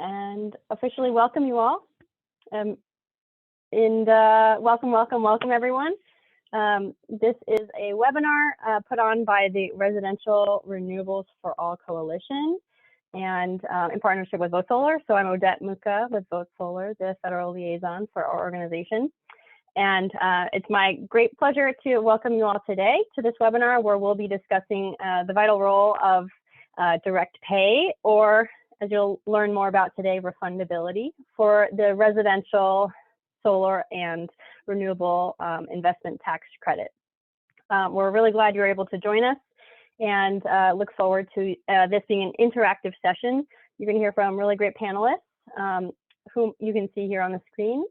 and officially welcome you all. Welcome everyone. This is a webinar put on by the Residential Renewables for All Coalition and in partnership with Vote Solar. So I'm Odette Muka with Vote Solar, the federal liaison for our organization. And it's my great pleasure to welcome you all today to this webinar where we'll be discussing the vital role of direct pay, or as you'll learn more about today, refundability for the residential solar and renewable investment tax credit. We're really glad you're able to join us and look forward to this being an interactive session. You're going to hear from really great panelists whom you can see here on the screen,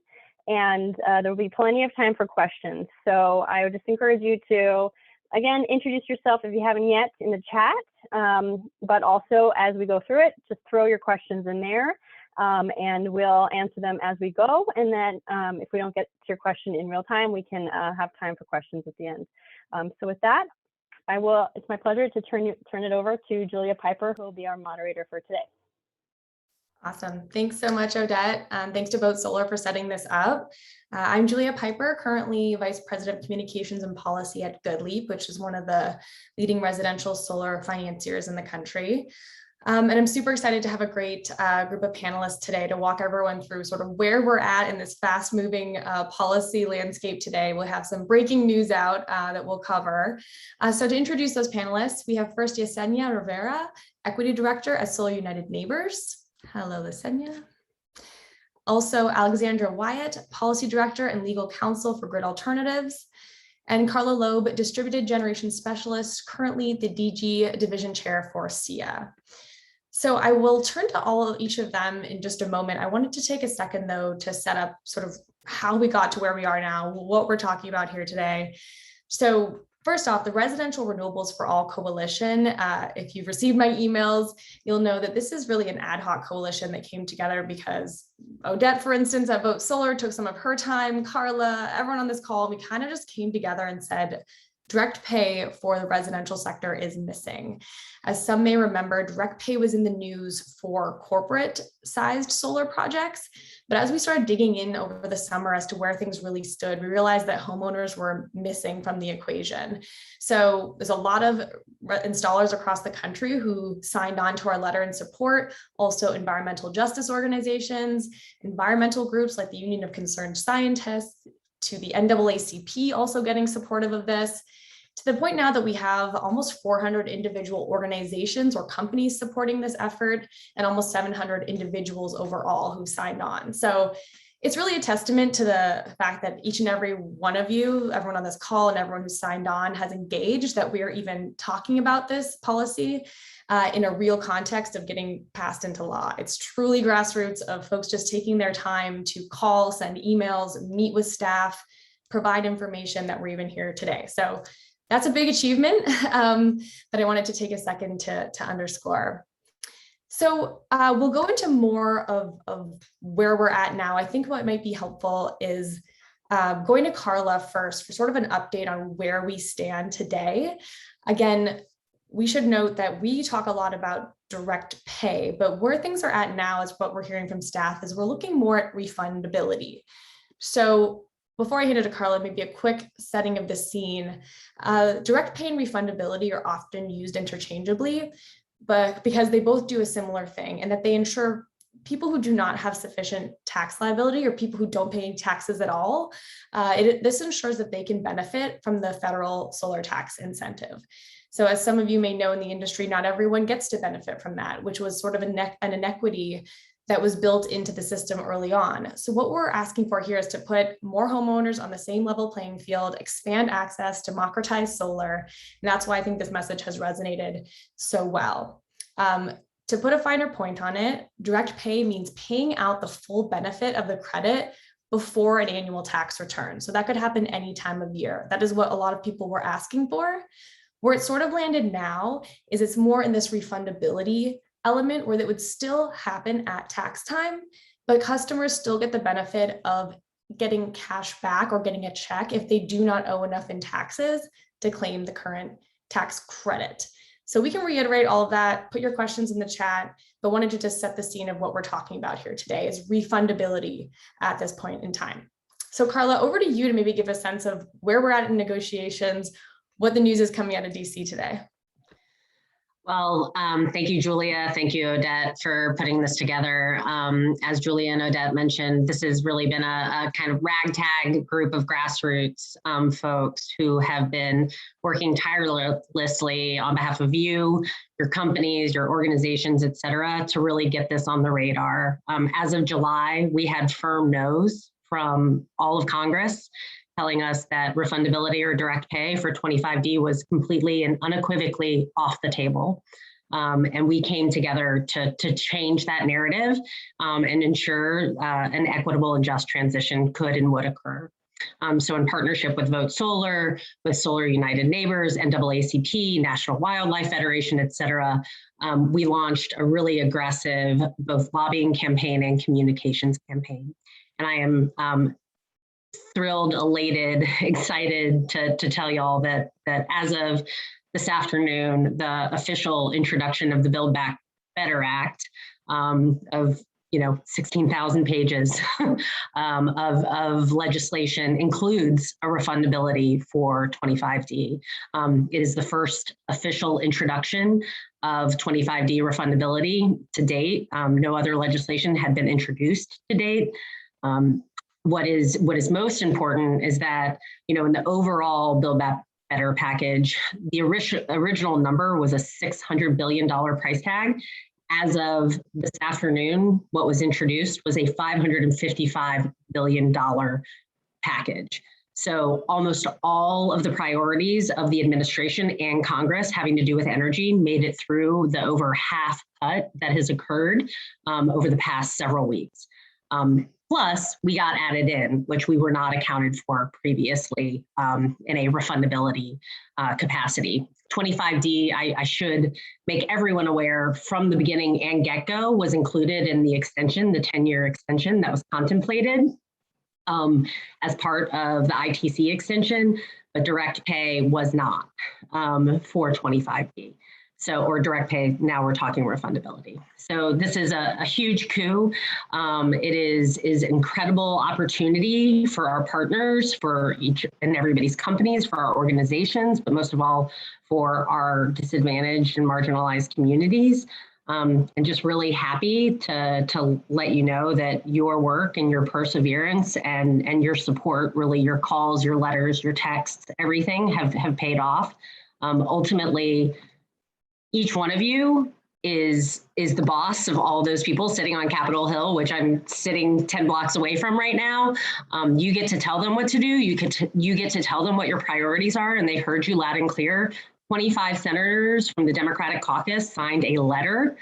and there will be plenty of time for questions. So I would just encourage you to, again, introduce yourself if you haven't yet in the chat, but also as we go through it, just throw your questions in there and we'll answer them as we go. And then if we don't get to your question in real time, we can have time for questions at the end. So with that, it's my pleasure to turn it over to Julia Pyper, who will be our moderator for today. Awesome. Thanks so much, Odette. Thanks to Vote Solar for setting this up. I'm Julia Pyper, currently Vice President of Communications and Policy at GoodLeap, which is one of the leading residential solar financiers in the country. And I'm super excited to have a great group of panelists today to walk everyone through sort of where we're at in this fast-moving policy landscape today. We'll have some breaking news out that we'll cover. So to introduce those panelists, we have first Yesenia Rivera, Equity Director at Solar United Neighbors. Hello, Yesenia. Also, Alexandra Wyatt, Policy Director and Legal Counsel for Grid Alternatives, and Karla Loeb, Distributed Generation Specialist, currently the DG Division Chair for SIA. So I will turn to each of them in just a moment. I wanted to take a second, though, to set up sort of how we got to where we are now, what we're talking about here today. So first off, the Residential Renewables for All Coalition, if you've received my emails, you'll know that this is really an ad hoc coalition that came together because Odette, for instance, at Vote Solar took some of her time, Karla, everyone on this call, we kind of just came together and said, direct pay for the residential sector is missing. As some may remember, direct pay was in the news for corporate-sized solar projects, but as we started digging in over the summer as to where things really stood, we realized that homeowners were missing from the equation. So there's a lot of installers across the country who signed on to our letter in support, also environmental justice organizations, environmental groups like the Union of Concerned Scientists, to the NAACP also getting supportive of this, to the point now that we have almost 400 individual organizations or companies supporting this effort and almost 700 individuals overall who signed on. So it's really a testament to the fact that each and every one of you, everyone on this call and everyone who signed on has engaged, that we are even talking about this policy in a real context of getting passed into law. It's truly grassroots of folks just taking their time to call, send emails, meet with staff, provide information that we're even here today. So that's a big achievement that I wanted to take a second to underscore. So we'll go into more of where we're at now. I think what might be helpful is going to Karla first for sort of an update on where we stand today. Again, we should note that we talk a lot about direct pay, but where things are at now is what we're hearing from staff is we're looking more at refundability. So before I hand it to Karla, maybe a quick setting of the scene. Direct pay and refundability are often used interchangeably, but because they both do a similar thing, and that they ensure people who do not have sufficient tax liability or people who don't pay any taxes at all, this ensures that they can benefit from the federal solar tax incentive. So as some of you may know in the industry, not everyone gets to benefit from that, which was sort of an inequity that was built into the system early on. So what we're asking for here is to put more homeowners on the same level playing field, expand access, democratize solar. And that's why I think this message has resonated so well. To put a finer point on it, direct pay means paying out the full benefit of the credit before an annual tax return. So that could happen any time of year. That is what a lot of people were asking for. Where it's sort of landed now is it's more in this refundability element where that would still happen at tax time, but customers still get the benefit of getting cash back or getting a check if they do not owe enough in taxes to claim the current tax credit. So we can reiterate all of that, put your questions in the chat, but wanted to just set the scene of what we're talking about here today is refundability at this point in time. So Karla, over to you to maybe give a sense of where we're at in negotiations, what the news is coming out of DC today. Well, thank you, Julia. Thank you, Odette, for putting this together. As Julia and Odette mentioned, this has really been a kind of ragtag group of grassroots folks who have been working tirelessly on behalf of you, your companies, your organizations, et cetera, to really get this on the radar. As of July, we had firm no's from all of Congress, telling us that refundability or direct pay for 25D was completely and unequivocally off the table. And we came together to change that narrative and ensure an equitable and just transition could and would occur. So in partnership with Vote Solar, with Solar United Neighbors, NAACP, National Wildlife Federation, et cetera, we launched a really aggressive both lobbying campaign and communications campaign. And I am thrilled, elated, excited to tell y'all that as of this afternoon, the official introduction of the Build Back Better Act of 16,000 pages of legislation includes a refundability for 25D. It is the first official introduction of 25D refundability to date. No other legislation had been introduced to date. What is most important is that, in the overall Build Back Better package, the original number was a $600 billion price tag. As of this afternoon, what was introduced was a $555 billion package. So almost all of the priorities of the administration and Congress having to do with energy made it through the over half cut that has occurred over the past several weeks. Plus, we got added in, which we were not accounted for previously in a refundability capacity. 25D, I should make everyone aware from the beginning and get-go, was included in the extension, the 10-year extension that was contemplated as part of the ITC extension, but direct pay was not for 25D. So, or direct pay, now we're talking refundability. So this is a huge coup. It is incredible opportunity for our partners, for each and everybody's companies, for our organizations, but most of all for our disadvantaged and marginalized communities. And just really happy to let you know that your work and your perseverance and your support, really your calls, your letters, your texts, everything have paid off. Ultimately, each one of you is the boss of all those people sitting on Capitol Hill, which I'm sitting 10 blocks away from right now. You get to tell them what to do. You get to tell them what your priorities are, and they heard you loud and clear. 25 senators from the Democratic caucus signed a letter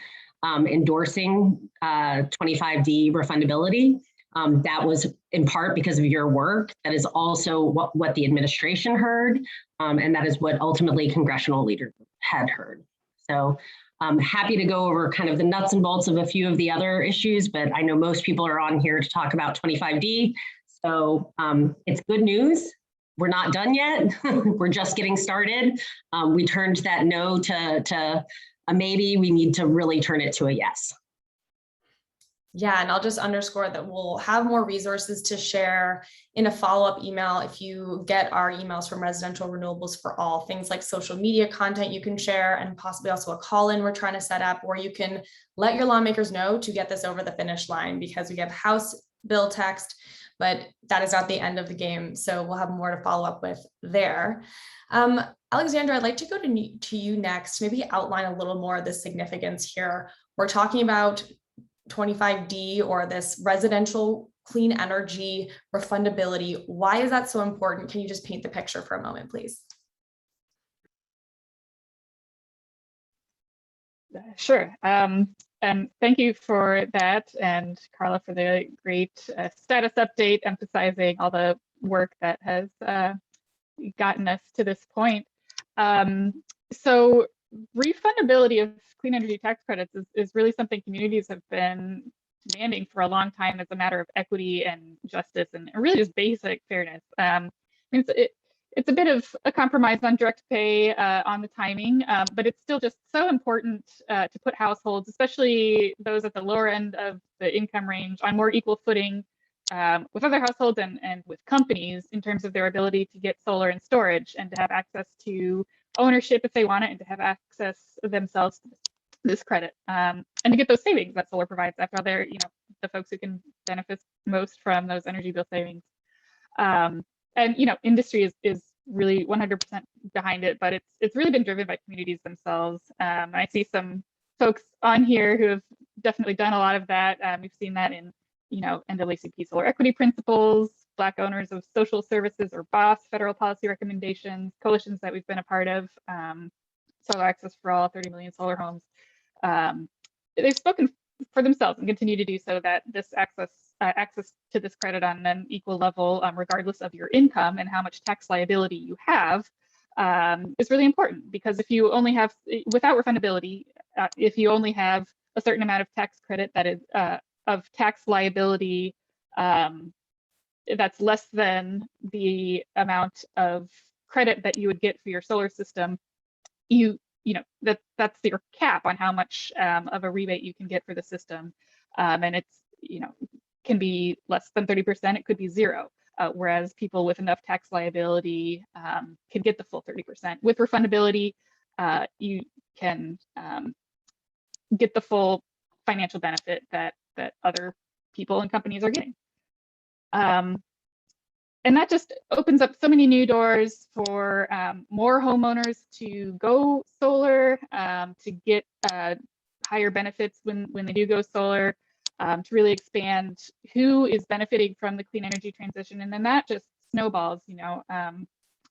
endorsing 25D refundability. That was in part because of your work. That is also what the administration heard, and that is what ultimately congressional leaders had heard. So I'm happy to go over kind of the nuts and bolts of a few of the other issues, but I know most people are on here to talk about 25D. So it's good news. We're not done yet. We're just getting started. We turned that no to a maybe. We need to really turn it to a yes. Yeah, and I'll just underscore that we'll have more resources to share in a follow-up email if you get our emails from Residential Renewables for All, things like social media content you can share, and possibly also a call-in we're trying to set up where you can let your lawmakers know to get this over the finish line, because we have House bill text, but that is not the end of the game. So we'll have more to follow up with there. Alexandra, I'd like to go to you next, maybe outline a little more of the significance here. We're talking about 25D, or this residential clean energy refundability. Why is that so important? Can you just paint the picture for a moment, please? Sure. And thank you for that, and Karla for the great status update emphasizing all the work that has gotten us to this point. So refundability of clean energy tax credits is really something communities have been demanding for a long time as a matter of equity and justice and really just basic fairness. It's it's a bit of a compromise on direct pay on the timing, but it's still just so important to put households, especially those at the lower end of the income range, on more equal footing with other households and with companies in terms of their ability to get solar and storage and to have access to ownership if they want it, and to have access themselves to this credit, and to get those savings that solar provides. After all, they're the folks who can benefit most from those energy bill savings. And industry is really 100% behind it, but it's really been driven by communities themselves. I see some folks on here who have definitely done a lot of that. We've seen that in NAACP solar equity principles, Black owners of social services, or BOSS federal policy recommendations, coalitions that we've been a part of, Solar Access for All, 30 million solar homes. They've spoken for themselves and continue to do so, that this access to this credit on an equal level, regardless of your income and how much tax liability you have, is really important. Because if you only have, without refundability, if you only have a certain amount of tax credit that is of tax liability that's less than the amount of credit that you would get for your solar system, that's your cap on how much of a rebate you can get for the system, and it's can be less than 30%. It could be zero, whereas people with enough tax liability can get the full 30%. With refundability, you can get the full financial benefit that other people and companies are getting. And that just opens up so many new doors for more homeowners to go solar, to get higher benefits when they do go solar, to really expand who is benefiting from the clean energy transition. And then that just snowballs,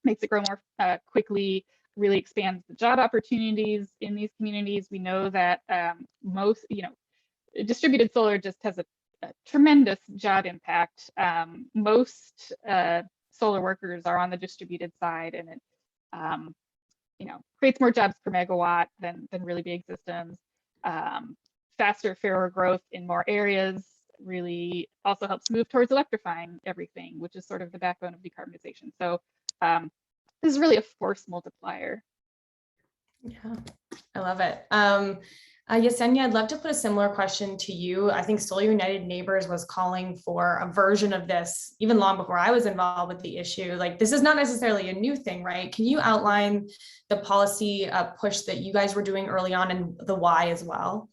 makes it grow more quickly, really expands the job opportunities in these communities. We know that most, distributed solar just has a tremendous job impact. Most solar workers are on the distributed side, and it creates more jobs per megawatt than really big systems. Faster, fairer growth in more areas really also helps move towards electrifying everything, which is sort of the backbone of decarbonization. So this is really a force multiplier. Yeah, I love it. Yesenia, I'd love to put a similar question to you. I think Solar United Neighbors was calling for a version of this even long before I was involved with the issue. Like, this is not necessarily a new thing, right? Can you outline the policy push that you guys were doing early on and the why as well?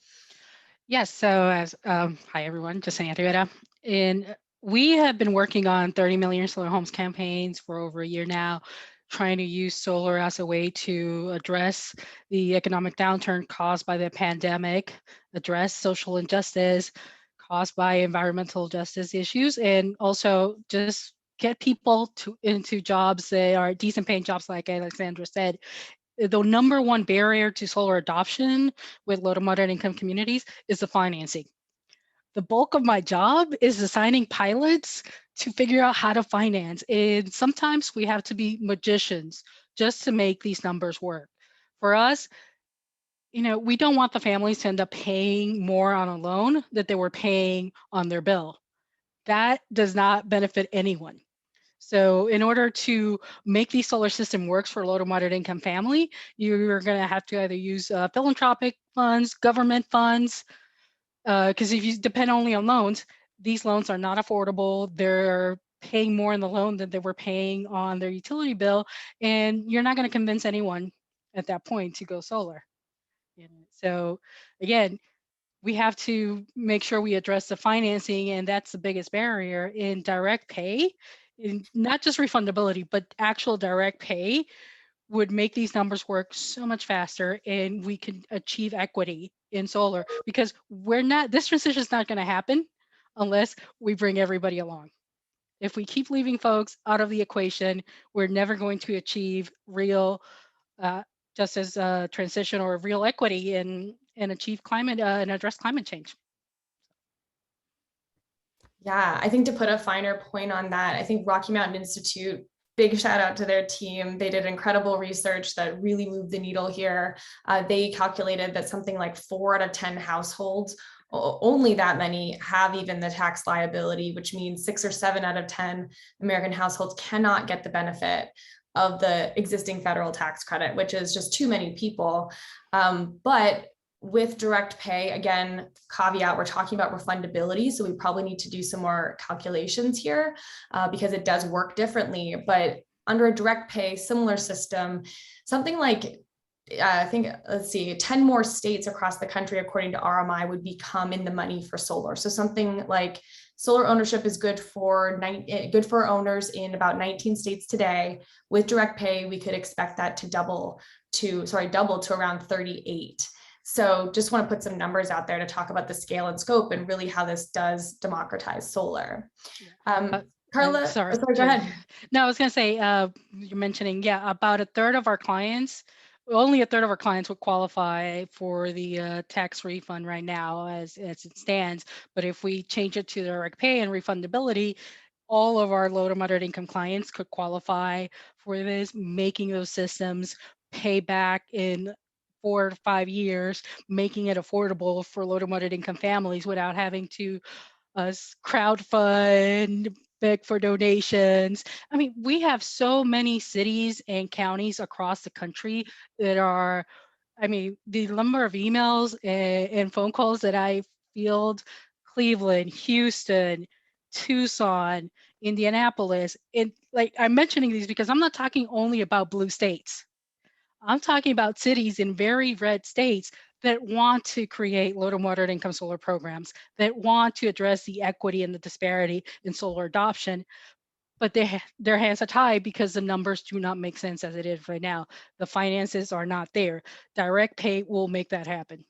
Yes, so as hi everyone, Yesenia Rivera. And we have been working on 30 million solar homes campaigns for over a year now, trying to use solar as a way to address the economic downturn caused by the pandemic, address social injustice caused by environmental justice issues, and also just get people into jobs that are decent paying jobs, like Alexandra said. The number one barrier to solar adoption with low to moderate income communities is the financing. The bulk of my job is assigning pilots to figure out how to finance. And sometimes we have to be magicians just to make these numbers work. For us, we don't want the families to end up paying more on a loan that they were paying on their bill. That does not benefit anyone. So in order to make the solar system works for a low to moderate income family, you're going to have to either use philanthropic funds, government funds, because if you depend only on loans, these loans are not affordable. They're paying more in the loan than they were paying on their utility bill, and you're not going to convince anyone at that point to go solar. So again, we have to make sure we address the financing, and that's the biggest barrier in direct pay. Not just refundability, but actual direct pay would make these numbers work so much faster, and we can achieve equity in solar, because this transition is not going to happen unless we bring everybody along. If we keep leaving folks out of the equation, we're never going to achieve real justice transition or real equity and achieve climate and address climate change. Yeah, I think to put a finer point on that, I think Rocky Mountain Institute, big shout out to their team. They did incredible research that really moved the needle here. They calculated that something like 4 out of 10 households, only that many, have even the tax liability, which means 6 or 7 out of 10 American households cannot get the benefit of the existing federal tax credit, which is just too many people. But with direct pay, again, caveat, we're talking about refundability. So we probably need to do some more calculations here because it does work differently. But under a direct pay, similar system, something like, I think, let's see, 10 more states across the country, according to RMI, would become in the money for solar. So something like solar ownership is good for owners in about 19 states today. With direct pay, we could expect that to double to around 38. So just want to put some numbers out there to talk about the scale and scope and really how this does democratize solar. Karla, sorry, go ahead. No, I was going to say, you're mentioning, about a third of our clients, only a third of our clients would qualify for the tax refund right now as it stands. But if we change it to direct pay and refundability, all of our low to moderate income clients could qualify for this, making those systems pay back in 4 to 5 years, making it affordable for low to moderate income families without having to crowdfund, beg for donations. I mean, we have so many cities and counties across the country that are, I mean, the number of emails and phone calls that I field, Cleveland, Houston, Tucson, Indianapolis, and like I'm mentioning these because I'm not talking only about blue states. I'm talking about cities in very red states that want to create low to moderate income solar programs, that want to address the equity and the disparity in solar adoption, but their hands are tied because the numbers do not make sense as it is right now. The finances are not there. Direct pay will make that happen.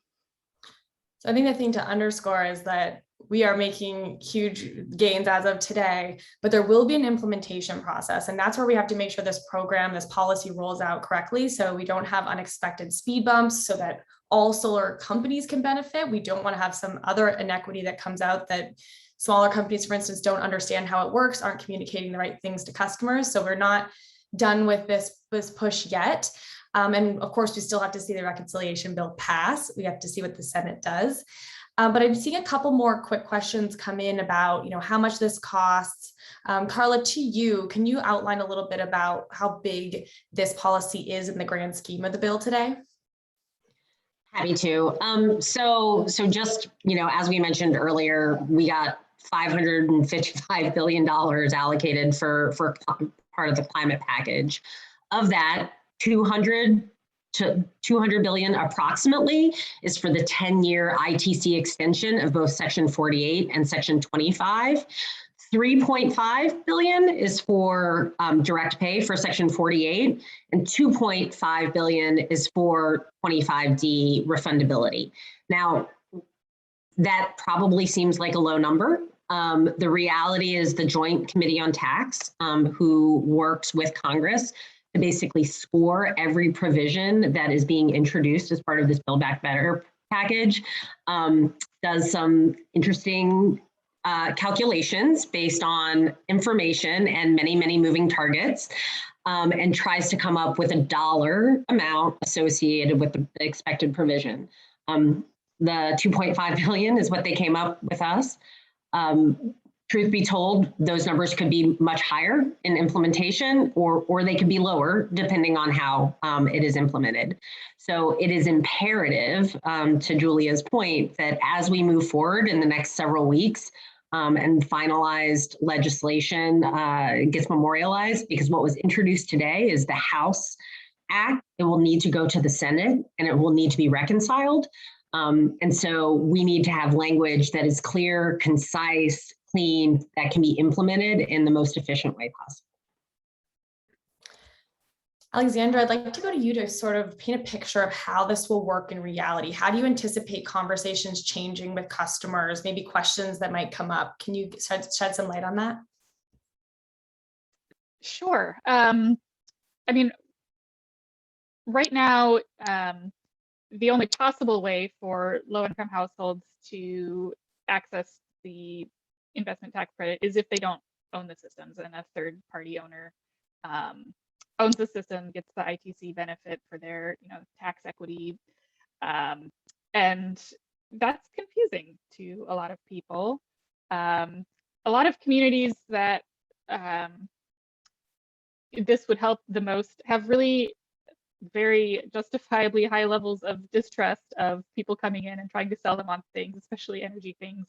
So I think the thing to underscore is that we are making huge gains as of today, but there will be an implementation process. And that's where we have to make sure this program, this policy rolls out correctly so we don't have unexpected speed bumps so that all solar companies can benefit. We don't want to have some other inequity that comes out that smaller companies, for instance, don't understand how it works, aren't communicating the right things to customers. So we're not done with this push yet. And of course, we still have to see the reconciliation bill pass. We have to see what the Senate does. But I'm seeing a couple more quick questions come in about, how much this costs. Karla, to you, can you outline a little bit about how big this policy is in the grand scheme of the bill today? Happy to. So just, as we mentioned earlier, we got $555 billion allocated for part of the climate package. Of that, 200 billion approximately is for the 10-year ITC extension of both Section 48 and Section 25. 3.5 billion is for direct pay for Section 48, and 2.5 billion is for 25D refundability. Now, that probably seems like a low number. The reality is the Joint Committee on Tax, who works with Congress to basically score every provision that is being introduced as part of this Build Back Better package, does some interesting calculations based on information and many, many moving targets, and tries to come up with a dollar amount associated with the expected provision. The 2.5 billion is what they came up with us. Truth be told, those numbers could be much higher in implementation, or they could be lower depending on how it is implemented. So it is imperative, to Julia's point, that as we move forward in the next several weeks and finalized legislation gets memorialized, because what was introduced today is the House Act. It will need to go to the Senate and it will need to be reconciled. And so we need to have language that is clear, concise, clean, that can be implemented in the most efficient way possible. Alexandra, I'd like to go to you to sort of paint a picture of how this will work in reality. How do you anticipate conversations changing with customers, maybe questions that might come up? Can you shed some light on that? Sure. I mean, right now, the only possible way for low-income households to access the investment tax credit is if they don't own the systems and a third-party owner owns the system, gets the ITC benefit for their tax equity, and that's confusing to a lot of people. A lot of communities that this would help the most, have really very justifiably high levels of distrust of people coming in and trying to sell them on things, especially energy things.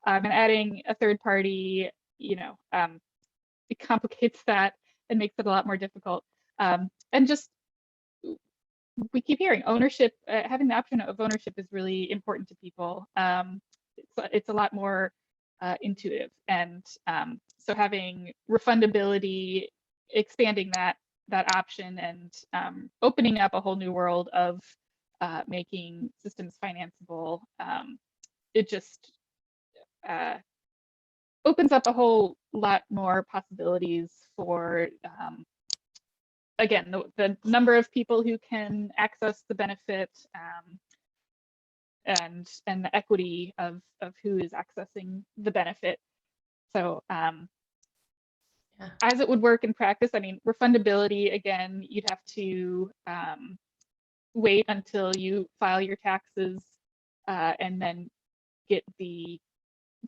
And adding a third party, it complicates that and makes it a lot more difficult. And just, we keep hearing ownership, having the option of ownership is really important to people. It's a lot more intuitive. And so having refundability, expanding that option, and opening up a whole new world of making systems financeable, it just opens up a whole lot more possibilities for, again, the number of people who can access the benefit, and the equity of who is accessing the benefit. So as it would work in practice, I mean, refundability, again, you'd have to wait until you file your taxes and then get the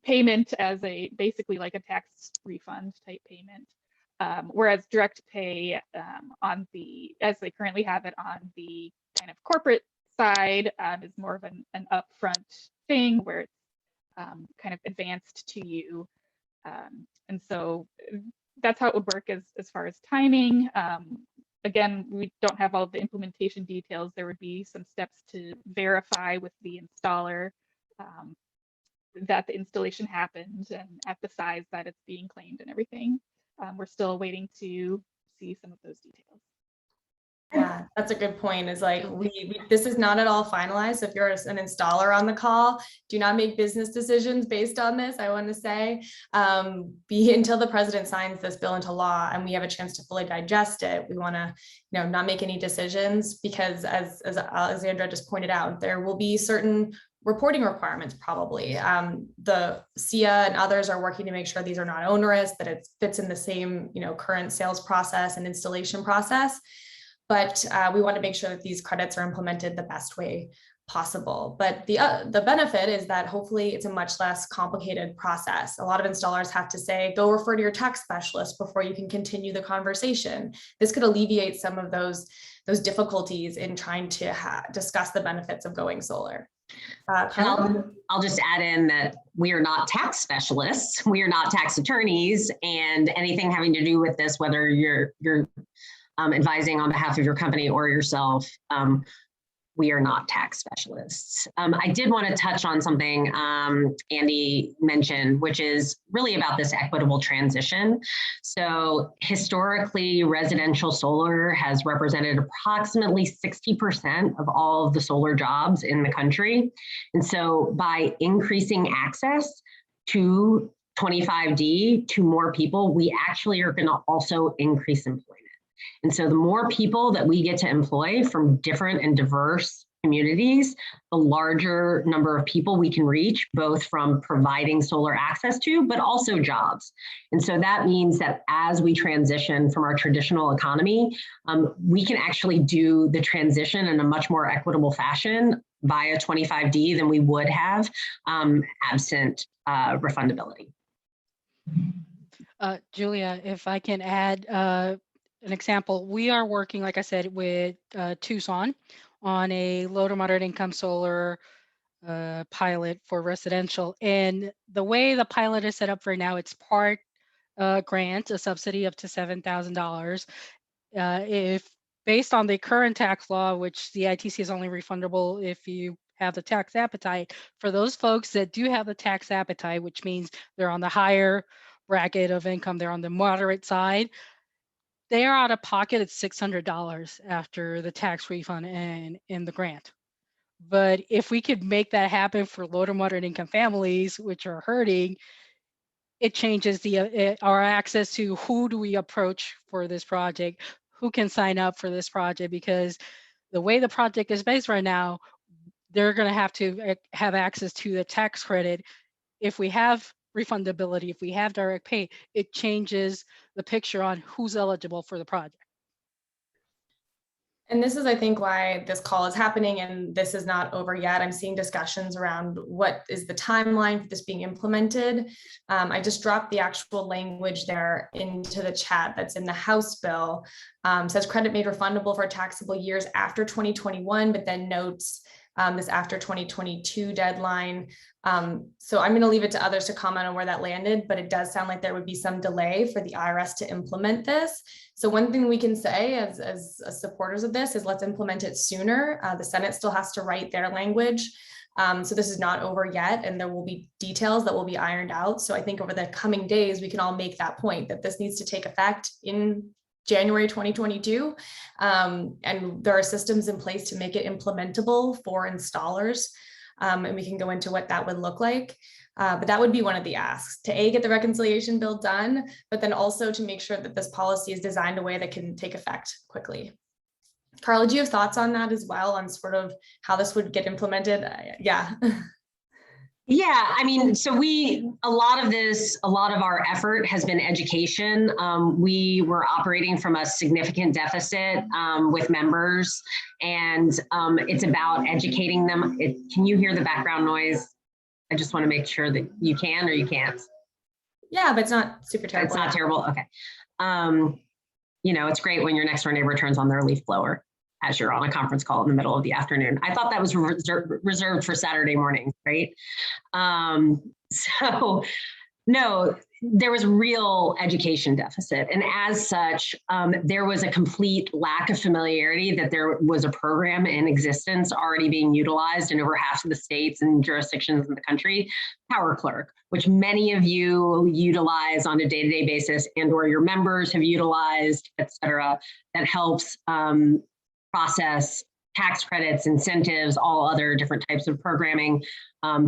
payment as basically like a tax refund type payment. Whereas direct pay as they currently have it on the kind of corporate side, is more of an upfront thing where it's kind of advanced to you. And so that's how it would work as far as timing. Again, we don't have all of the implementation details. There would be some steps to verify with the installer that the installation happened and at the size that it's being claimed and everything. We're still waiting to see some of those details. Yeah, that's a good point. Is like this is not at all finalized. So if you're an installer on the call, do not make business decisions based on this. I want to say, until the president signs this bill into law and we have a chance to fully digest it, we want to, not make any decisions, because as Alexandra just pointed out, there will be certain reporting requirements probably. The SIA and others are working to make sure these are not onerous, that it fits in the same, current sales process and installation process. But we want to make sure that these credits are implemented the best way possible. But the benefit is that hopefully it's a much less complicated process. A lot of installers have to say, go refer to your tax specialist before you can continue the conversation. This could alleviate some of those difficulties in trying to discuss the benefits of going solar. I'll just add in that we are not tax specialists. We are not tax attorneys, and anything having to do with this, whether you're advising on behalf of your company or yourself, we are not tax specialists. I did want to touch on something Andy mentioned, which is really about this equitable transition. So historically, residential solar has represented approximately 60% of all of the solar jobs in the country. And so by increasing access to 25D to more people, we actually are going to also increase employment. And so the more people that we get to employ from different and diverse communities, the larger number of people we can reach, both from providing solar access to, but also jobs. And so that means that as we transition from our traditional economy, we can actually do the transition in a much more equitable fashion via 25D than we would have absent refundability. Julia, if I can add an example, we are working, like I said, with Tucson on a low to moderate income solar pilot for residential. And the way the pilot is set up for now, it's part grant, a subsidy up to $7,000. If based on the current tax law, which the ITC is only refundable if you have the tax appetite, for those folks that do have the tax appetite, which means they're on the higher bracket of income, they're on the moderate side, they are out of pocket at $600 after the tax refund and in the grant. But if we could make that happen for low to moderate income families, which are hurting, it changes our access to who do we approach for this project, who can sign up for this project, because the way the project is based right now, they're going to have access to the tax credit. If we have refundability, if we have direct pay, it changes the picture on who's eligible for the project. And this is, I think, why this call is happening, and this is not over yet. I'm seeing discussions around what is the timeline for this being implemented. I just dropped the actual language there into the chat that's in the House bill. Says credit made refundable for taxable years after 2021, but then notes this after 2022 deadline. So I'm going to leave it to others to comment on where that landed, but it does sound like there would be some delay for the IRS to implement this. So one thing we can say as supporters of this is let's implement it sooner. The Senate still has to write their language. So this is not over yet, and there will be details that will be ironed out. So I think over the coming days, we can all make that point that this needs to take effect in January 2022. And there are systems in place to make it implementable for installers. And we can go into what that would look like. But that would be one of the asks, to A, get the reconciliation bill done, but then also to make sure that this policy is designed a way that can take effect quickly. Karla, do you have thoughts on that as well, on sort of how this would get implemented? Yeah. Yeah, I mean, so a lot of our effort has been education. We were operating from a significant deficit with members, and it's about educating them. Can you hear the background noise? I just want to make sure that you can or you can't. Yeah, but it's not super terrible. It's not terrible. Okay. You know, it's great when your next door neighbor turns on their leaf blower as you're on a conference call in the middle of the afternoon. I thought that was reserved for Saturday morning, right? So no, there was real education deficit. And as such, there was a complete lack of familiarity that there was a program in existence already being utilized in over half of the states and jurisdictions in the country, Power Clerk, which many of you utilize on a day-to-day basis and or your members have utilized, et cetera, that helps process tax credits, incentives, all other different types of programming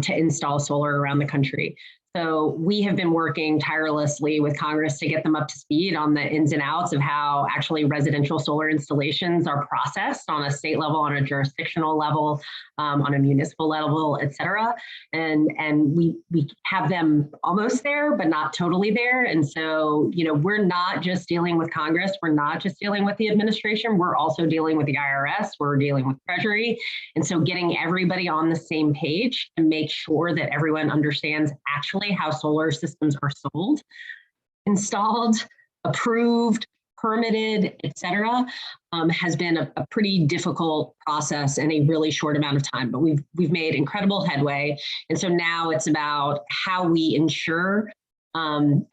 to install solar around the country. So we have been working tirelessly with Congress to get them up to speed on the ins and outs of how actually residential solar installations are processed on a state level, on a jurisdictional level, on a municipal level, et cetera. And we have them almost there, but not totally there. And so, you know, we're not just dealing with Congress. We're not just dealing with the administration. We're also dealing with the IRS. We're dealing with Treasury. And so getting everybody on the same page to make sure that everyone understands actually how solar systems are sold, installed, approved, permitted, et cetera, has been a pretty difficult process in a really short amount of time, but we've made incredible headway. And so now it's about how we ensure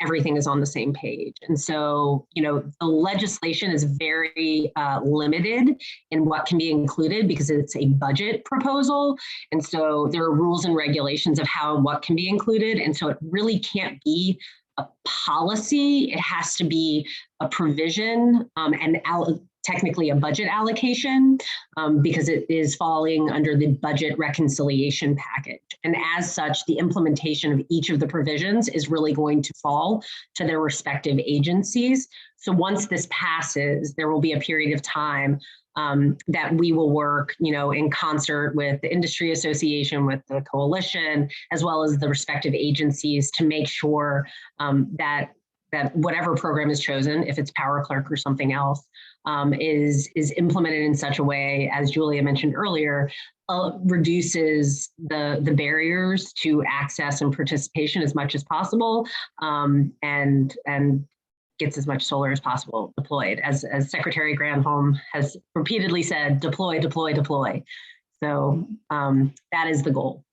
everything is on the same page. And so, you know, the legislation is very limited in what can be included because it's a budget proposal. And so there are rules and regulations of how and what can be included. And so it really can't be a policy. It has to be a provision and technically a budget allocation because it is falling under the budget reconciliation package. And as such, the implementation of each of the provisions is really going to fall to their respective agencies. So once this passes, there will be a period of time that we will work, you know, in concert with the industry association, with the coalition, as well as the respective agencies to make sure that whatever program is chosen, if it's Power Clerk or something else, is implemented in such a way, as Julia mentioned earlier, reduces the barriers to access and participation as much as possible, and gets as much solar as possible deployed. As Secretary Granholm has repeatedly said, deploy, deploy, deploy. So that is the goal.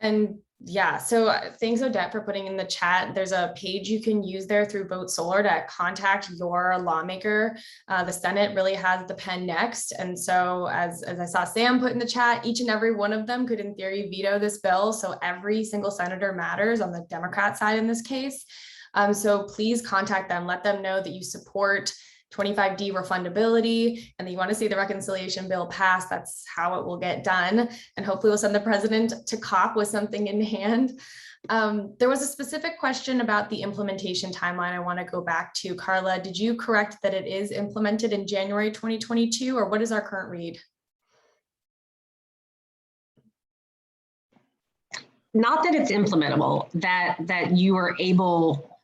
And yeah, so thanks Odette for putting in the chat. There's a page you can use there through Vote Solar to contact your lawmaker. The Senate really has the pen next. And so as I saw Sam put in the chat, each and every one of them could in theory veto this bill. So every single senator matters on the Democrat side in this case. So please contact them, let them know that you support 25D refundability and that you want to see the reconciliation bill pass. That's how it will get done. And hopefully we'll send the president to COP with something in hand. There was a specific question about the implementation timeline I want to go back to. Karla, did you correct that it is implemented in January 2022, or what is our current read? Not that it's implementable, that you are able,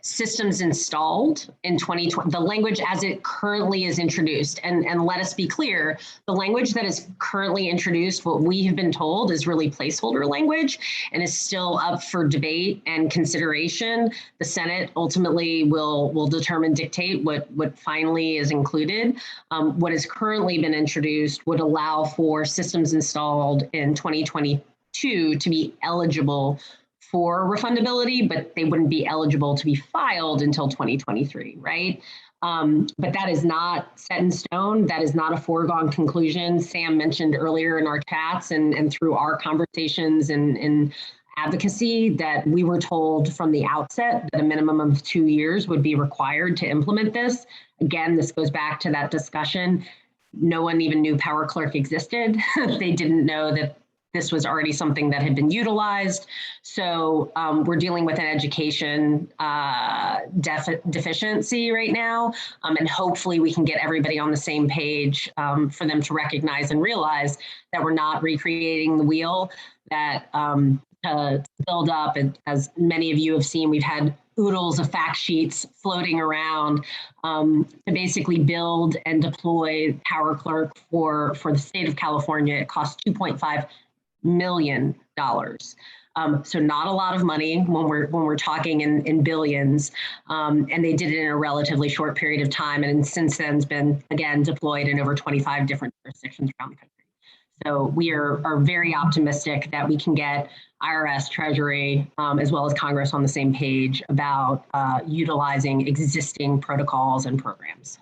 systems installed in 2020, the language as it currently is introduced. And let us be clear, the language that is currently introduced, what we have been told is really placeholder language and is still up for debate and consideration. The Senate ultimately will determine, dictate what finally is included. What has currently been introduced would allow for systems installed in 2022 to be eligible for refundability, but they wouldn't be eligible to be filed until 2023, right? But that is not set in stone. That is not a foregone conclusion. Sam mentioned earlier in our chats and through our conversations and advocacy that we were told from the outset that a minimum of 2 years would be required to implement this. Again, this goes back to that discussion. No one even knew Power Clerk existed. They didn't know that this was already something that had been utilized. So we're dealing with an education deficiency right now. And hopefully we can get everybody on the same page for them to recognize and realize that we're not recreating the wheel, that to build up, and as many of you have seen, we've had oodles of fact sheets floating around to basically build and deploy Power Clerk for the state of California. It costs $2.5 million. So not a lot of money when we're talking in billions, and they did it in a relatively short period of time, and since then has been again deployed in over 25 different jurisdictions around the country. So we are very optimistic that we can get IRS, Treasury, as well as Congress on the same page about utilizing existing protocols and programs.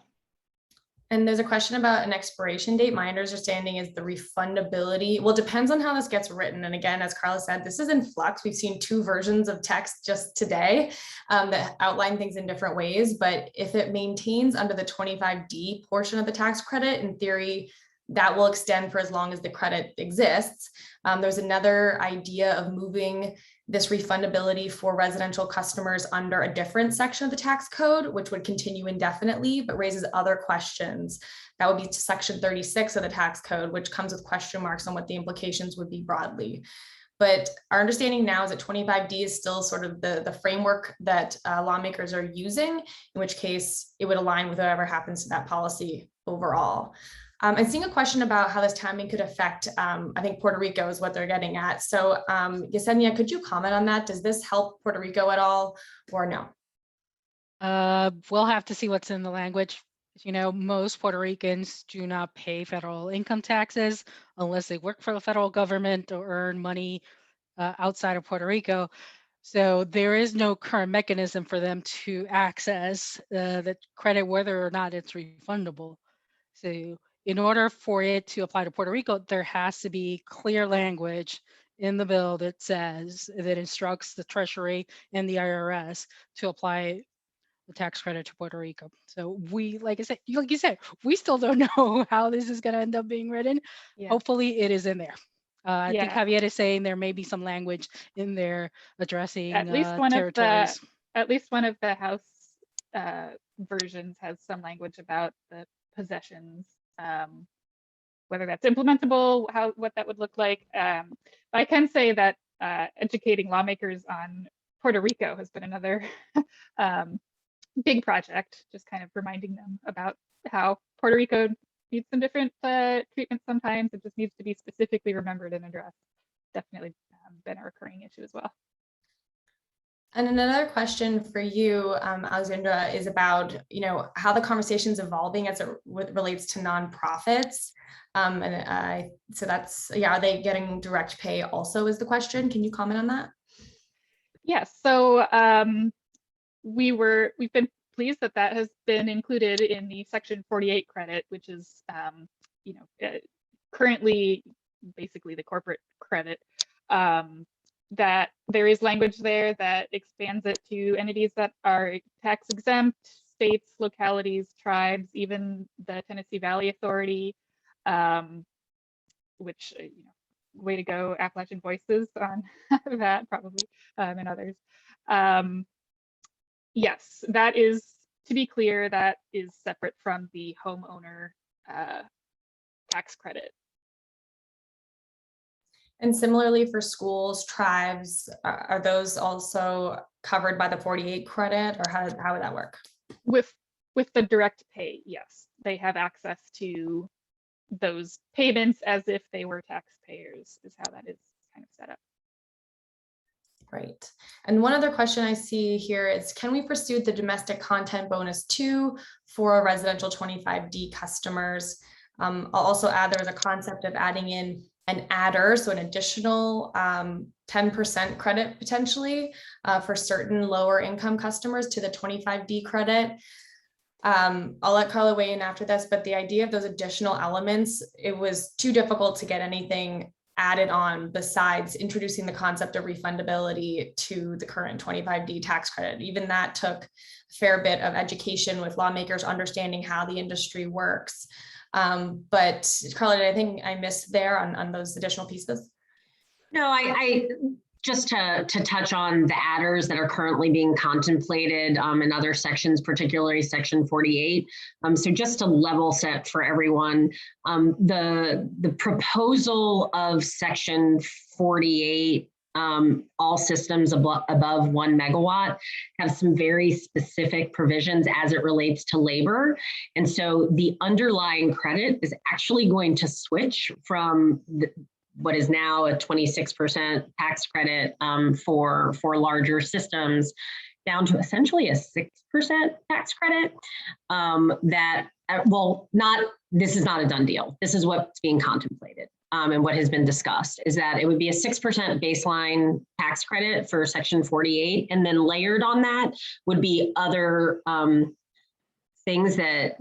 And there's a question about an expiration date. My understanding is the refundability. Well, it depends on how this gets written. And again, as Karla said, this is in flux. We've seen 2 versions of text just today that outline things in different ways. But if it maintains under the 25D portion of the tax credit, in theory, that will extend for as long as the credit exists. There's another idea of moving this refundability for residential customers under a different section of the tax code, which would continue indefinitely, but raises other questions. That would be to section 36 of the tax code, which comes with question marks on what the implications would be broadly. But our understanding now is that 25D is still sort of the framework that lawmakers are using, in which case it would align with whatever happens to that policy overall. I'm seeing a question about how this timing could affect, I think Puerto Rico is what they're getting at. So Yesenia, could you comment on that? Does this help Puerto Rico at all or no? We'll have to see what's in the language. You know, most Puerto Ricans do not pay federal income taxes unless they work for the federal government or earn money outside of Puerto Rico. So there is no current mechanism for them to access the credit, whether or not it's refundable. So in order for it to apply to Puerto Rico, there has to be clear language in the bill that says, that instructs the Treasury and the IRS to apply the tax credit to Puerto Rico. So we, like you said, we still don't know how this is going to end up being written. Yeah. Hopefully it is in there. I think Javier is saying there may be some language in there addressing at least one territories. At least one of the House versions has some language about the possessions, whether that's implementable, what that would look like. But I can say that educating lawmakers on Puerto Rico has been another big project, just kind of reminding them about how Puerto Rico needs some different treatment sometimes. It just needs to be specifically remembered and addressed. Definitely been a recurring issue as well. And another question for you, Alexandra, is about, you know, how the conversation is evolving as it relates to nonprofits. So that's, are they getting direct pay also is the question. Can you comment on that? Yes, so we've been pleased that that has been included in the Section 48 credit, which is, you know, currently basically the corporate credit. That there is language there that expands it to entities that are tax exempt, states, localities, tribes, even the Tennessee Valley Authority, which, you know, way to go, Appalachian Voices on that probably, and others. Yes, that is, to be clear, that is separate from the homeowner tax credit. And similarly for schools, tribes, are those also covered by the 48 credit, or how would that work? With the direct pay, yes, they have access to those payments as if they were taxpayers, is how that is kind of set up. Right. And one other question I see here is, can we pursue the domestic content bonus too for our residential 25D customers? I'll also add, there was a concept of adding in an adder, so an additional 10% credit potentially for certain lower income customers to the 25D credit. I'll let Karla weigh in after this, but the idea of those additional elements, it was too difficult to get anything added on besides introducing the concept of refundability to the current 25D tax credit. Even that took a fair bit of education with lawmakers understanding how the industry works. But Karla, did I think I missed there on those additional pieces? No, I just to touch on the adders that are currently being contemplated in other sections, particularly section 48. So just to level set for everyone, the proposal of section 48, all systems above 1 megawatt, have some very specific provisions as it relates to labor. And so the underlying credit is actually going to switch from what is now a 26% tax credit for larger systems down to essentially a 6% tax credit this is not a done deal. This is what's being contemplated and what has been discussed is that it would be a 6% baseline tax credit for section 48. And then layered on that would be other things that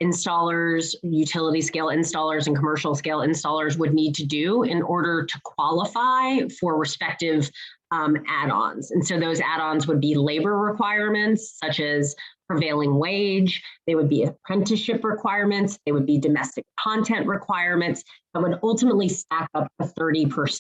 installers, utility scale installers, and commercial scale installers would need to do in order to qualify for respective add-ons. And so those add-ons would be labor requirements, such as prevailing wage. They would be apprenticeship requirements. They would be domestic content requirements that would ultimately stack up to 30%.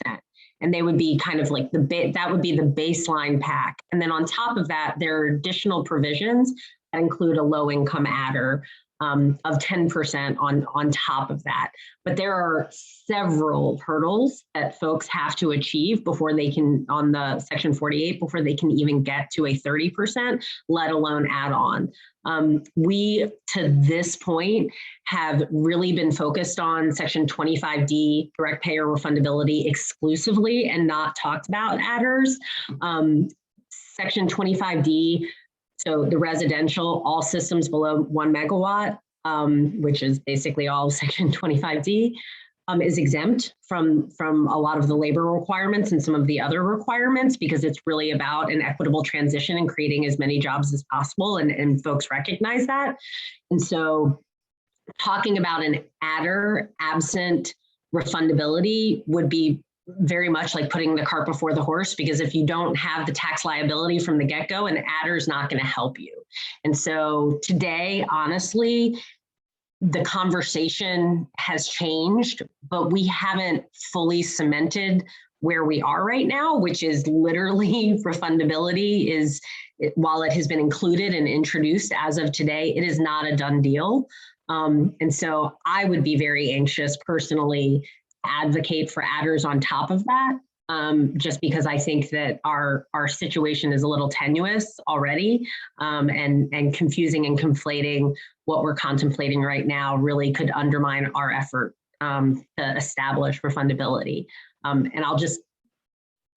And they would be kind of like that would be the baseline pack. And then on top of that, there are additional provisions that include a low income adder of 10% on top of that. But there are several hurdles that folks have to achieve before they can, on the section 48, before they can even get to a 30%, let alone add on. We, to this point, have really been focused on section 25D, direct payer refundability exclusively, and not talked about adders. Section 25D, so the residential, all systems below 1 megawatt, which is basically all section 25D, is exempt from a lot of the labor requirements and some of the other requirements, because it's really about an equitable transition and creating as many jobs as possible, and folks recognize that. And so talking about an adder absent refundability would be very much like putting the cart before the horse, because if you don't have the tax liability from the get-go, an adder is not going to help you. And so today, honestly, the conversation has changed, but we haven't fully cemented where we are right now, which is literally refundability is, while it has been included and introduced as of today, it is not a done deal. And so I would be very anxious personally advocate for adders on top of that, just because I think that our situation is a little tenuous already, and confusing and conflating what we're contemplating right now really could undermine our effort to establish refundability. And I'll just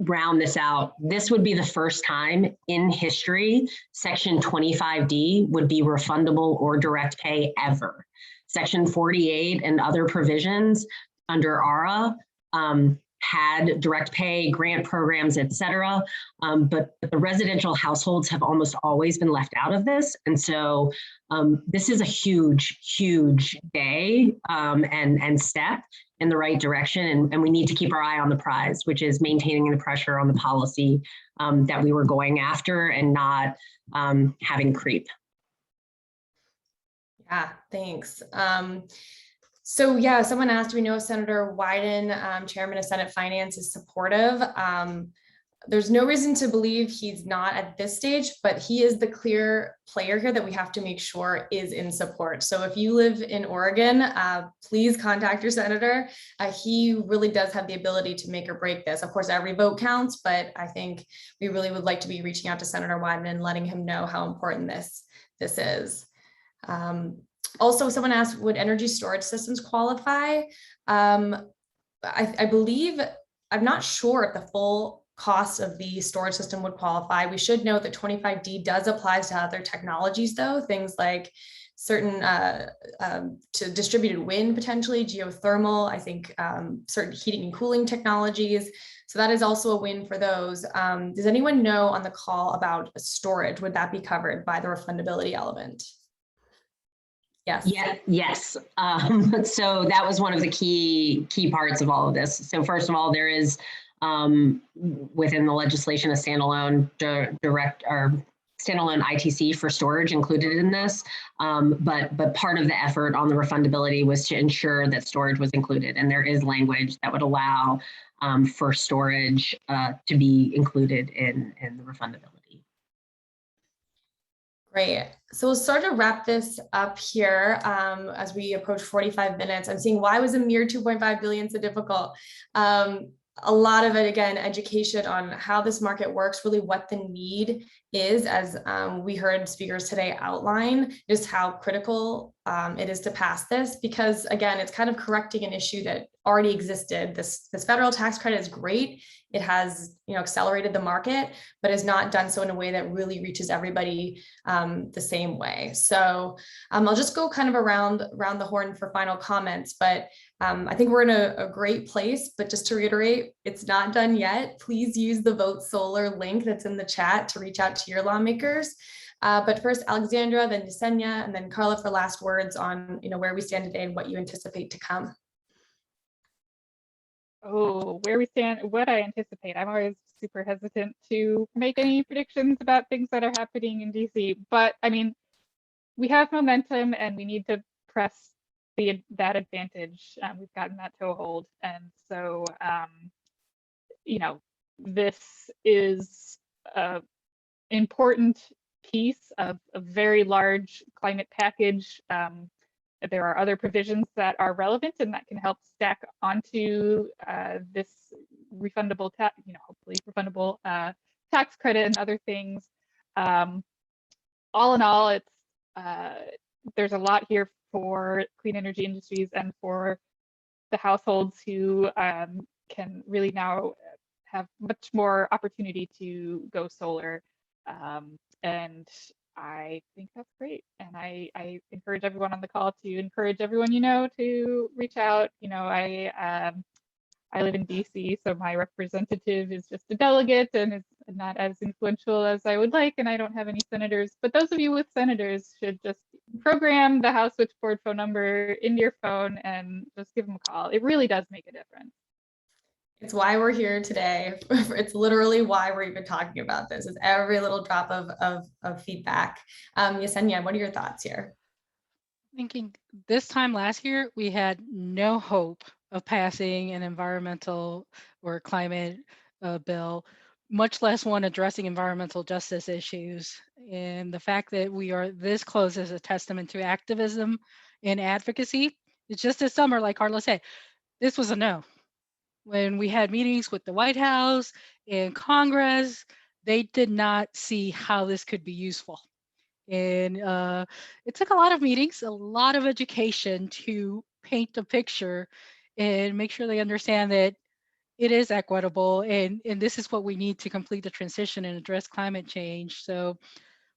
round this out. This would be the first time in history section 25D would be refundable or direct pay ever. Section 48 and other provisions under ARA had direct pay, grant programs, et cetera. But the residential households have almost always been left out of this. And so this is a huge, huge day and step in the right direction. And we need to keep our eye on the prize, which is maintaining the pressure on the policy that we were going after and not having creep. Yeah, thanks. So yeah, someone asked, we know Senator Wyden, Chairman of Senate Finance, is supportive. there's no reason to believe he's not at this stage, but he is the clear player here that we have to make sure is in support. So if you live in Oregon, please contact your senator. He really does have the ability to make or break this. Of course, every vote counts, but I think we really would like to be reaching out to Senator Wyatt and letting him know how important this is. Also, someone asked, would energy storage systems qualify? I believe, I'm not sure if the full cost of the storage system would qualify. We should note that 25D does apply to other technologies though, things like certain to distributed wind, potentially geothermal, I think certain heating and cooling technologies. So that is also a win for those. Does anyone know on the call about storage? Would that be covered by the refundability element? Yes. Yeah, yes. So that was one of the key parts of all of this. So first of all, there is within the legislation a standalone standalone ITC for storage included in this. But part of the effort on the refundability was to ensure that storage was included, and there is language that would allow for storage to be included in the refundability. Great. So we'll start to wrap this up here as we approach 45 minutes. I'm seeing why was a mere 2.5 billion so difficult? A lot of it, again, education on how this market works, really what the need is, as we heard speakers today outline, just how critical it is to pass this, because again, it's kind of correcting an issue that already existed. This federal tax credit is great. It has, accelerated the market, but has not done so in a way that really reaches everybody the same way. So I'll just go kind of around the horn for final comments, but I think we're in a great place, but just to reiterate, it's not done yet. Please use the Vote Solar link that's in the chat to reach out to your lawmakers. But first, Alexandra, then Yesenia, and then Karla for last words on where we stand today and what you anticipate to come. Oh, where we stand, what I anticipate. I'm always super hesitant to make any predictions about things that are happening in DC, but I mean, we have momentum and we need to press that advantage. We've gotten that toehold, and so this is an important piece of a very large climate package. There are other provisions that are relevant and that can help stack onto this refundable, hopefully refundable tax credit and other things. All in all, it's there's a lot here for clean energy industries and for the households who can really now have much more opportunity to go solar. And I think that's great. And I encourage everyone on the call to encourage everyone to reach out. I live in DC, so my representative is just a delegate and is not as influential as I would like, and I don't have any senators. But those of you with senators should just program the House switchboard phone number into your phone and just give them a call. It really does make a difference. It's why we're here today. It's literally why we're even talking about this. It's every little drop of feedback. Yesenia, what are your thoughts here? Thinking this time last year, we had no hope of passing an environmental or climate bill, much less one addressing environmental justice issues. And the fact that we are this close is a testament to activism and advocacy. It's just this summer, like Karla said, this was a no. When we had meetings with the White House and Congress, they did not see how this could be useful. And it took a lot of meetings, a lot of education to paint a picture and make sure they understand that it is equitable and this is what we need to complete the transition and address climate change. So,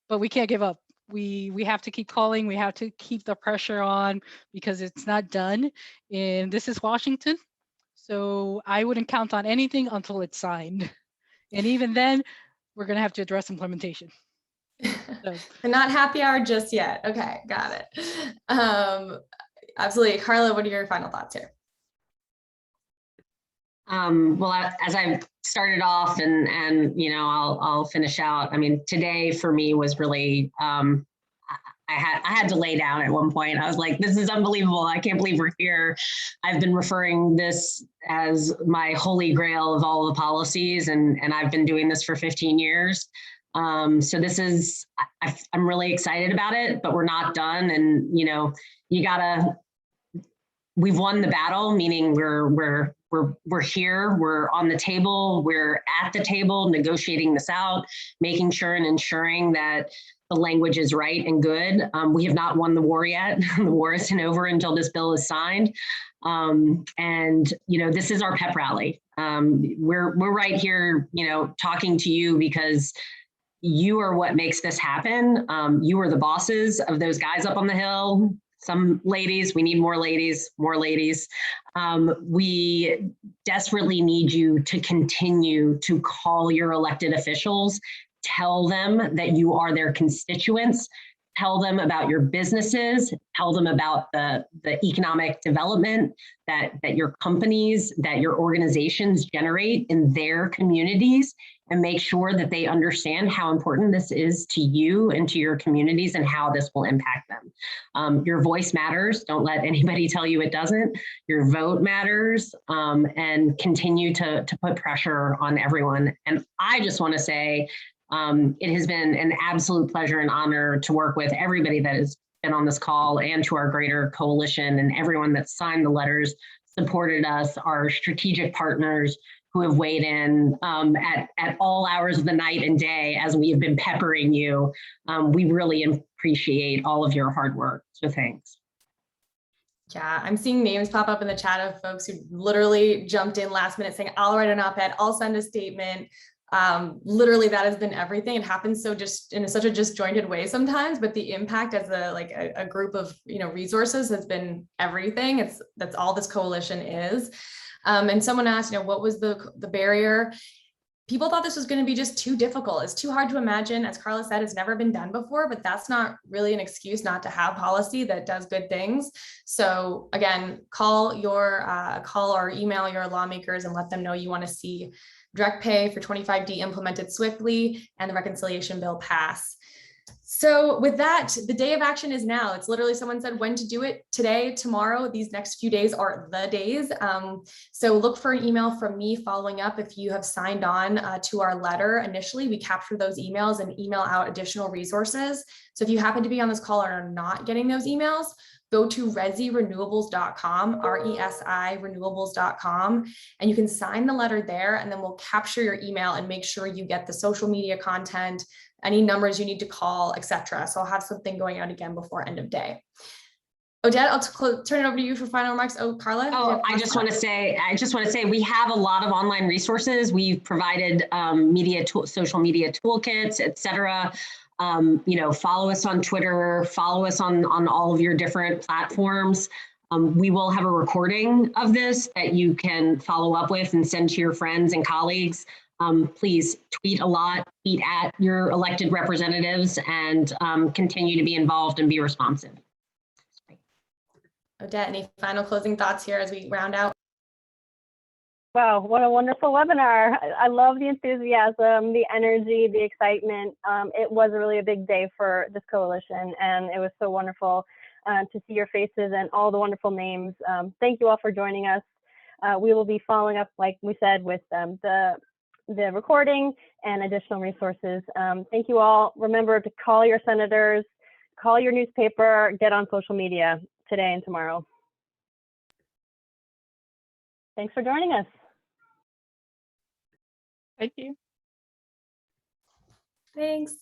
but we can't give up. We have to keep calling, we have to keep the pressure on because it's not done. And this is Washington. So I wouldn't count on anything until it's signed. And even then, we're gonna have to address implementation. So. Not happy hour just yet. Okay, got it. Absolutely. Karla, what are your final thoughts here? Well, as I've started off and I'll finish out. I mean, today for me was really, I I had to lay down at one point. I was like, this is unbelievable. I can't believe we're here. I've been referring this as my holy grail of all the policies, and I've been doing this for 15 years. So this is, I'm really excited about it, but we're not done. And, you know, we've won the battle, meaning we're here, we're on the table, we're at the table negotiating this out, making sure and ensuring that the language is right and good. We have not won the war yet. The war isn't over until this bill is signed. And, you know, this is our pep rally. We're right here, you know, talking to you because you are what makes this happen. You are the bosses of those guys up on the hill. Some ladies, we need more ladies, more ladies. We desperately need you to continue to call your elected officials, tell them that you are their constituents, tell them about your businesses, tell them about the economic development that your companies, that your organizations generate in their communities, and make sure that they understand how important this is to you and to your communities and how this will impact them. Your voice matters. Don't let anybody tell you it doesn't. Your vote matters, and continue to put pressure on everyone. And I just want to say, it has been an absolute pleasure and honor to work with everybody that has been on this call, and to our greater coalition and everyone that signed the letters, supported us, our strategic partners who have weighed in at all hours of the night and day as we have been peppering you. We really appreciate all of your hard work. So thanks. Yeah, I'm seeing names pop up in the chat of folks who literally jumped in last minute saying, I'll write an op-ed, I'll send a statement. Literally, that has been everything. It happens so just in such a disjointed way sometimes, but the impact as a group of, you know, resources has been everything. That's all this coalition is. And someone asked, you know, what was the barrier? People thought this was going to be just too difficult. It's too hard to imagine. As Karla said, it's never been done before, but that's not really an excuse not to have policy that does good things. So again, call or email your lawmakers and let them know you want to see direct pay for 25D implemented swiftly and the reconciliation bill pass. So with that, the day of action is now. It's literally, someone said when to do it: today, tomorrow. These next few days are the days. So look for an email from me following up. If you have signed on to our letter initially, we capture those emails and email out additional resources. So if you happen to be on this call and are not getting those emails, go to resirenewables.com, RESI renewables.com, and you can sign the letter there, and then we'll capture your email and make sure you get the social media content, any numbers you need to call, etc. So I'll have something going out again before end of day. Odette, I'll turn it over to you for final remarks. Oh, Karla. Oh, I just want to say we have a lot of online resources. We've provided social media toolkits, etc. You know, follow us on Twitter, follow us on all of your different platforms. We will have a recording of this that you can follow up with and send to your friends and colleagues. Please tweet a lot, tweet at your elected representatives, and continue to be involved and be responsive. Odette, any final closing thoughts here as we round out? Wow, what a wonderful webinar. I love the enthusiasm, the energy, the excitement. It was really a big day for this coalition, and it was so wonderful to see your faces and all the wonderful names. Thank you all for joining us. We will be following up, like we said, with the recording and additional resources. Thank you all. Remember to call your senators, call your newspaper, get on social media today and tomorrow. Thanks for joining us. Thank you. Thanks.